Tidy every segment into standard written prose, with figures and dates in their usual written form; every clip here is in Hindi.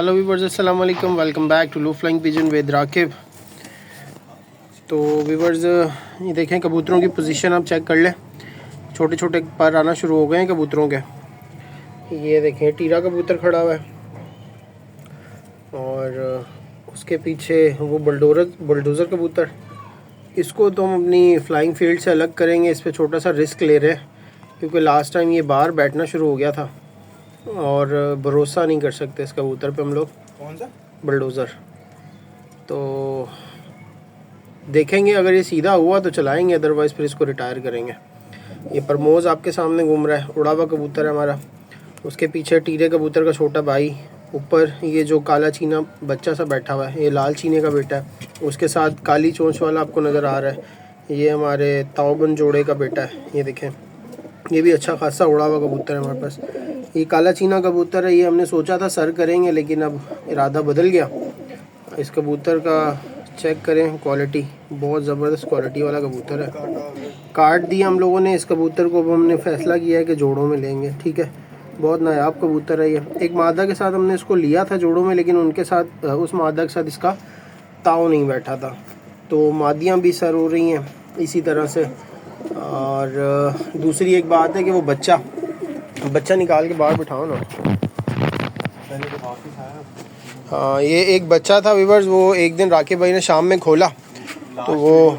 हेलो व्यूअर्स, अस्सलाम वालेकुम। Welcome back to low flying pigeon with Raqib. तो व्यूअर्स, ये देखें कबूतरों की पोजीशन आप चेक कर लें। छोटे छोटे पर आना शुरू हो गए हैं कबूतरों के। ये देखें टीरा कबूतर खड़ा हुआ है और उसके पीछे वो बुलडोज़र कबूतर। इसको तो हम अपनी फ़्लाइंग फील्ड से अलग करेंगे। इस पर छोटा सा रिस्क ले रहे हैं क्योंकि लास्ट टाइम ये बाहर बैठना शुरू हो गया था और भरोसा नहीं कर सकते इस कबूतर पे हम लोग। कौन सा? बुलडोज़र। तो देखेंगे, अगर ये सीधा हुआ तो चलाएंगे, अदरवाइज़ फिर इसको रिटायर करेंगे। ये प्रमोज आपके सामने घूम रहा है, उड़ा हुआ कबूतर है हमारा। उसके पीछे टीरे कबूतर का छोटा भाई। ऊपर ये जो काला चीना बच्चा सा बैठा हुआ है, ये लाल चीने का बेटा है। उसके साथ काली चोंच वाला आपको नज़र आ रहा है, ये हमारे ताओबन जोड़े का बेटा है। ये देखें, ये भी अच्छा खासा उड़ा हुआ कबूतर है हमारे पास। ये काला चीना कबूतर है, ये हमने सोचा था सर करेंगे लेकिन अब इरादा बदल गया। इस कबूतर का चेक करें, क्वालिटी बहुत ज़बरदस्त क्वालिटी वाला कबूतर है। काट दिया हम लोगों ने इस कबूतर को। अब हमने फ़ैसला किया है कि जोड़ों में लेंगे। ठीक है, बहुत नायाब कबूतर है ये। एक मादा के साथ हमने इसको लिया था जोड़ों में, लेकिन उनके साथ उस मादा के साथ इसका ताव नहीं बैठा था, तो मादियाँ भी सर हो रही हैं इसी तरह से। और दूसरी एक बात है कि वो बच्चा निकाल के बाहर बिठाओ ना। हाँ, ये एक बच्चा था व्यूअर्स, वो एक दिन राकिब भाई ने शाम में खोला तो वो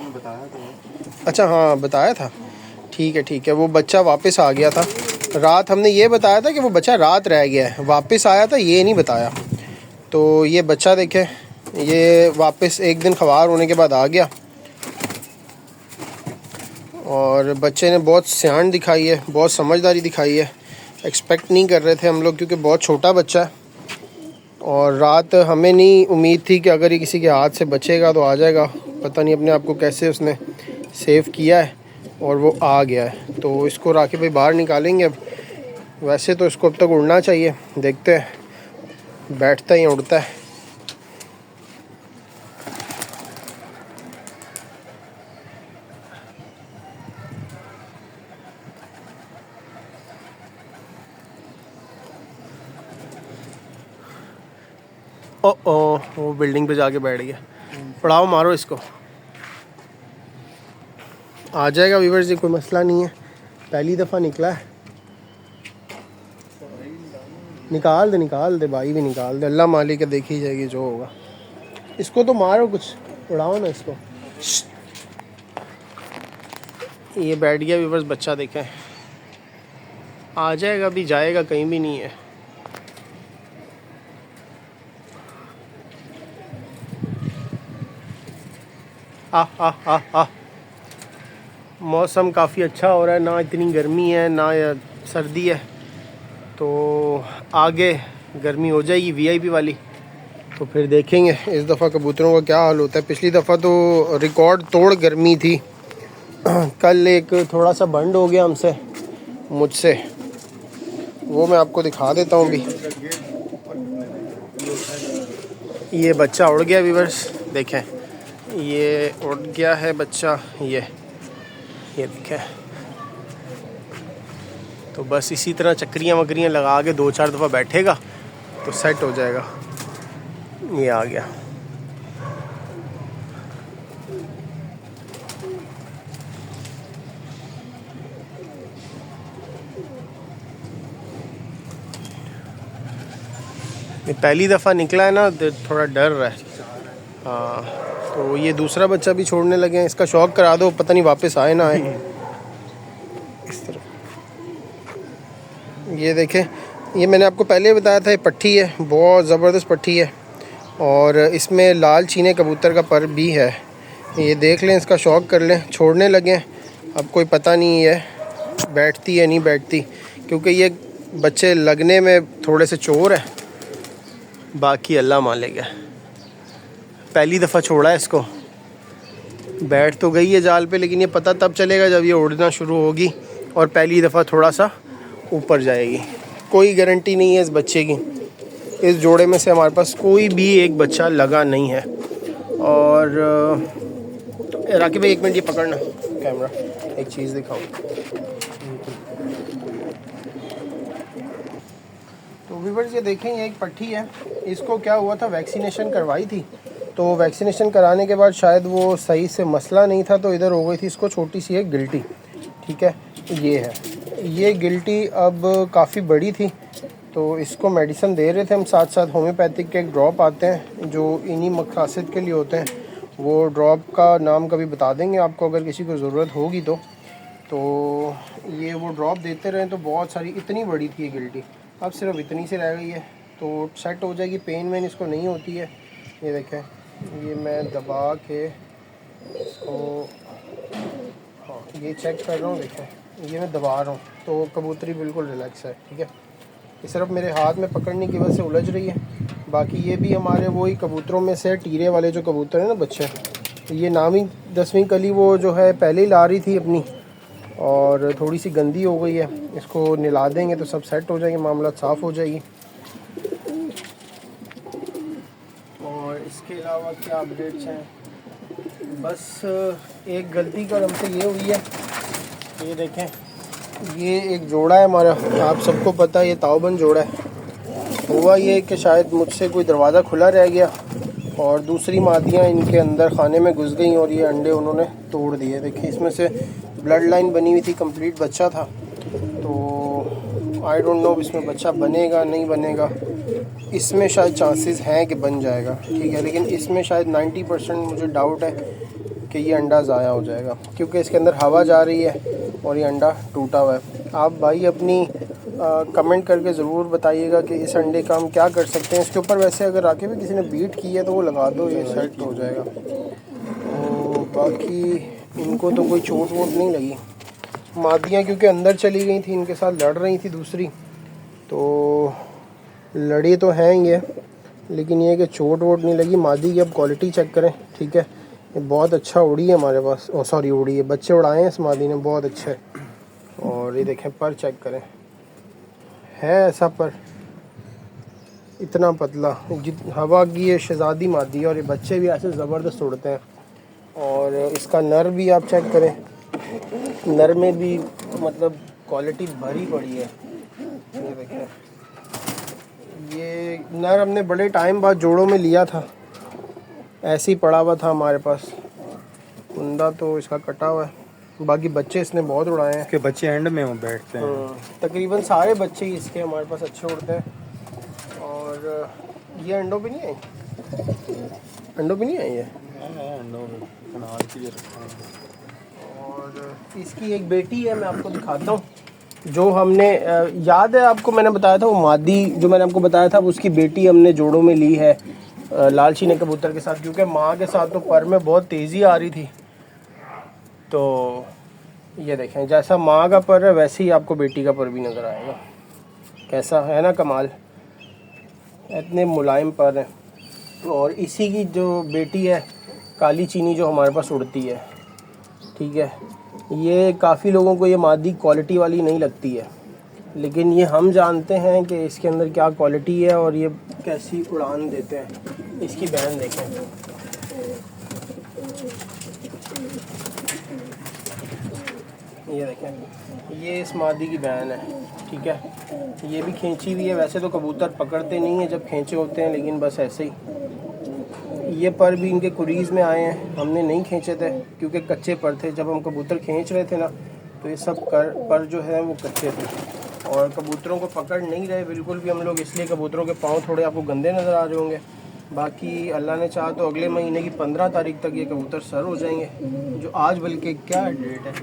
अच्छा हाँ बताया था। ठीक है, वो बच्चा वापस आ गया था। रात हमने ये बताया था कि वो बच्चा रात रह गया है, वापस आया था ये नहीं बताया। तो ये बच्चा देखें, ये वापस एक दिन ख़वार होने के बाद आ गया और बच्चे ने बहुत सियान दिखाई है, बहुत समझदारी दिखाई है। एक्सपेक्ट नहीं कर रहे थे हम लोग क्योंकि बहुत छोटा बच्चा है और रात हमें नहीं उम्मीद थी कि अगर ये किसी के हाथ से बचेगा तो आ जाएगा। पता नहीं अपने आप को कैसे उसने सेव किया है और वो आ गया है। तो इसको राकिब भाई बाहर निकालेंगे अब। वैसे तो इसको अब तक उड़ना चाहिए, देखते हैं बैठता ही उड़ता है। ओ वो बिल्डिंग पे जाके बैठ गया। पड़ाव मारो इसको, आ जाएगा व्यूअर्स जी, कोई मसला नहीं है। पहली दफ़ा निकला है। निकाल दे भाई, भी निकाल दे। अल्लाह मालिक है, देखी जाएगी जो होगा। इसको तो मारो, कुछ उड़ाओ ना इसको। ये बैठ गया व्यूअर्स बच्चा, देखें आ जाएगा, अभी जाएगा कहीं भी नहीं है। आ मौसम काफ़ी अच्छा हो रहा है, ना इतनी गर्मी है ना सर्दी है। तो आगे गर्मी हो जाएगी वीआईपी वाली, तो फिर देखेंगे इस दफ़ा कबूतरों का क्या हाल होता है। पिछली दफ़ा तो रिकॉर्ड तोड़ गर्मी थी। कल एक थोड़ा सा बंड हो गया मुझसे, वो मैं आपको दिखा देता हूँ भी। ये बच्चा उड़ गया व्यूअर्स, देखें ये उड़ गया है बच्चा। ये देखें। तो बस इसी तरह चक्रियाँ वक्रियाँ लगा के 2-4 दफ़ा बैठेगा तो सेट हो जाएगा। ये आ गया। ये पहली दफ़ा निकला है ना तो थोड़ा डर रहा है। हाँ, तो ये दूसरा बच्चा भी छोड़ने लगे हैं। इसका शौक करा दो, पता नहीं वापस आए ना आए। इस तरह ये देखें, ये मैंने आपको पहले बताया था, ये पट्टी है, बहुत ज़बरदस्त पट्टी है और इसमें लाल चीने कबूतर का पर भी है। ये देख लें, इसका शौक कर लें। छोड़ने लगे, अब कोई पता नहीं है बैठती है नहीं बैठती, क्योंकि ये बच्चे लगने में थोड़े से चोर है, बाकी अल्लाह मालेगा। पहली दफ़ा छोड़ा है इसको, बैठ तो गई है जाल पे, लेकिन ये पता तब चलेगा जब ये उड़ना शुरू होगी और पहली दफ़ा थोड़ा सा ऊपर जाएगी। कोई गारंटी नहीं है इस बच्चे की। इस जोड़े में से हमारे पास कोई भी एक बच्चा लगा नहीं है। और राकिब भाई एक मिनट, ये पकड़ना कैमरा, एक चीज़ दिखाऊँ। तो व्यूअर्स ये देखें, ये एक पट्टी है, इसको क्या हुआ था, वैक्सीनेशन करवाई थी, तो वैक्सीनेशन कराने के बाद शायद वो सही से मसला नहीं था, तो इधर हो गई थी इसको छोटी सी एक गिल्टी। ठीक है, ये है, ये गिल्टी अब काफ़ी बड़ी थी, तो इसको मेडिसिन दे रहे थे हम साथ साथ। होम्योपैथिक के एक ड्रॉप आते हैं जो इन्हीं मकासद के लिए होते हैं, वो ड्रॉप का नाम कभी बता देंगे आपको अगर किसी को ज़रूरत होगी तो ये वो ड्रॉप देते रहे। तो बहुत सारी, इतनी बड़ी थी ये गिल्टी, अब सिर्फ इतनी सी रह गई है, तो सेट हो जाएगी। पेन वेन इसको नहीं होती है। ये देखें, ये मैं दबा के इसको, हाँ ये चेक कर रहा हूँ, देखें ये मैं दबा रहा हूँ तो कबूतरी बिल्कुल रिलैक्स है। ठीक है, ये सिर्फ मेरे हाथ में पकड़ने की वजह से उलझ रही है। बाकी ये भी हमारे वही कबूतरों में से टीरे वाले जो कबूतर हैं ना बच्चे, ये 9वीं 10वीं कली वो जो है पहले ही ला रही थी अपनी, और थोड़ी सी गंदी हो गई है, इसको निला देंगे तो सब सेट हो जाएंगे, मामला साफ़ हो जाएगी। और इसके अलावा क्या अपडेट्स हैं, बस एक गलती कर हमसे ये हुई है, ये देखें, ये एक जोड़ा है हमारा, आप सबको पता है ये ताऊबंद जोड़ा है। हुआ ये कि शायद मुझसे कोई दरवाज़ा खुला रह गया और दूसरी मादियाँ इनके अंदर खाने में घुस गई और ये अंडे उन्होंने तोड़ दिए। देखिए इसमें से ब्लड लाइन बनी हुई थी, कंप्लीट बच्चा था, तो आई डोंट नो इसमें बच्चा बनेगा नहीं बनेगा। इसमें शायद चांसेस हैं कि बन जाएगा, ठीक है, लेकिन इसमें शायद 90% मुझे डाउट है कि ये अंडा ज़ाया हो जाएगा, क्योंकि इसके अंदर हवा जा रही है और ये अंडा टूटा हुआ है। आप भाई अपनी कमेंट करके ज़रूर बताइएगा कि इस अंडे का हम क्या कर सकते हैं। इसके ऊपर वैसे अगर आके भी किसी ने बीट की है तो वो लगा दो, ये सेट हो जाएगा। तो बाकी इनको तो कोई चोट वोट नहीं लगी। मादियाँ क्योंकि अंदर चली गई थी, इनके साथ लड़ रही थी दूसरी, तो लड़ी तो हैं ये, लेकिन ये कि चोट वोट नहीं लगी। मादी की अब क्वालिटी चेक करें, ठीक है, ये बहुत अच्छा उड़ी है हमारे पास, सॉरी उड़ी है, बच्चे उड़ाए हैं इस मादी ने, बहुत अच्छे। और ये देखें पर चेक करें, है ऐसा पर इतना पतला, हवा की ये शहजादी मादी है और ये बच्चे भी ऐसे ज़बरदस्त उड़ते हैं। और इसका नर भी आप चेक करें, नर में भी मतलब क्वालिटी भरी पड़ी है। ये देखें, ये नर हमने बड़े टाइम बाद जोड़ों में लिया था, ऐसे ही पड़ा हुआ था हमारे पास, कुंदा तो इसका कटा हुआ है, बाकी बच्चे इसने बहुत उड़ाए हैं। इसके बच्चे एंड में वो बैठते हैं। तकरीबन सारे बच्चे ही इसके हमारे पास अच्छे उड़ते हैं। और ये अंडों पे नहीं आई, अंडों पे नहीं आई है, और इसकी एक बेटी है, मैं आपको दिखाता हूँ। जो हमने याद है आपको, मैंने बताया था वो मादी जो मैंने आपको बताया था, उसकी बेटी हमने जोड़ों में ली है लाल चीने कबूतर के साथ, क्योंकि माँ के साथ तो पर में बहुत तेज़ी आ रही थी। तो ये देखें, जैसा माँ का पर है वैसे ही आपको बेटी का पर भी नज़र आएगा। कैसा है ना कमाल, इतने मुलायम पर हैं। और इसी की जो बेटी है काली चीनी जो हमारे पास उड़ती है, ठीक है, ये काफ़ी लोगों को ये मादी क्वालिटी वाली नहीं लगती है, लेकिन ये हम जानते हैं कि इसके अंदर क्या क्वालिटी है और ये कैसी उड़ान देते हैं। इसकी बहन देखें, ये देखें, ये इस मादी की बहन है, ठीक है, ये भी खींची हुई है। वैसे तो कबूतर पकड़ते नहीं हैं जब खींचे होते हैं, लेकिन बस ऐसे ही। ये पर भी इनके कुरीज़ में आए हैं, हमने नहीं खींचे थे क्योंकि कच्चे पर थे। जब हम कबूतर खींच रहे थे ना, तो ये सब पर जो है वो कच्चे थे और कबूतरों को पकड़ नहीं रहे बिल्कुल भी हम लोग, इसलिए कबूतरों के पाँव थोड़े आपको गंदे नज़र आ रहे होंगे। बाकी अल्लाह ने चाहा तो अगले महीने की 15 तारीख तक ये कबूतर सर हो जाएंगे, जो आज बल्कि क्या डेट है,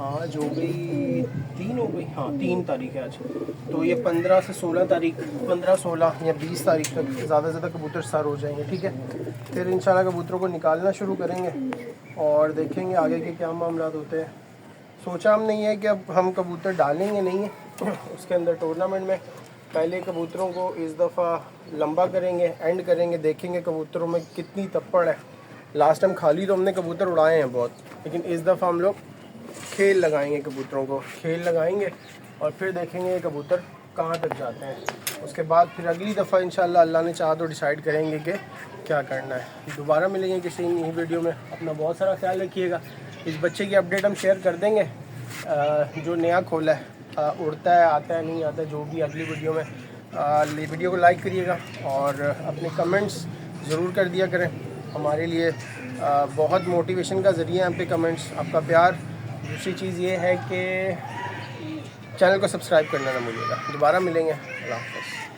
आज हो गई 3 हो गई, हाँ 3 तारीख है आज, तो ये 15 से 16 तारीख, 15, 16 या 20 तारीख तक ज़्यादा से ज़्यादा कबूतर सर हो जाएंगे, ठीक है। फिर इंशाल्लाह कबूतरों को निकालना शुरू करेंगे और देखेंगे आगे के क्या मामला होते हैं। सोचा हमने ये है कि अब हम कबूतर डालेंगे नहीं है उसके अंदर टूर्नामेंट में, पहले कबूतरों को इस दफ़ा लंबा करेंगे, एंड करेंगे, देखेंगे कबूतरों में कितनी तप्पड़ है। लास्ट टाइम खाली तो हमने कबूतर उड़ाए हैं बहुत, लेकिन इस दफ़ा हम लोग खेल लगाएंगे, कबूतरों को खेल लगाएंगे और फिर देखेंगे कबूतर कहाँ तक जाते हैं। उसके बाद फिर अगली दफ़ा इंशाल्लाह अल्लाह ने चाहा तो डिसाइड करेंगे कि क्या करना है। दोबारा मिलेंगे किसी नई वीडियो में, अपना बहुत सारा ख्याल रखिएगा। इस बच्चे की अपडेट हम शेयर कर देंगे जो नया खोला है, उड़ता है, आता है नहीं आता है, जो भी अगली वीडियो में वीडियो को लाइक करिएगा और अपने कमेंट्स ज़रूर कर दिया करें। हमारे लिए बहुत मोटिवेशन का ज़रिया है हम पे कमेंट्स, आपका प्यार। दूसरी चीज़ ये है कि चैनल को सब्सक्राइब करना ना भूलिएगा। दोबारा मिलेंगे। अल्लाह हाफ़िज़।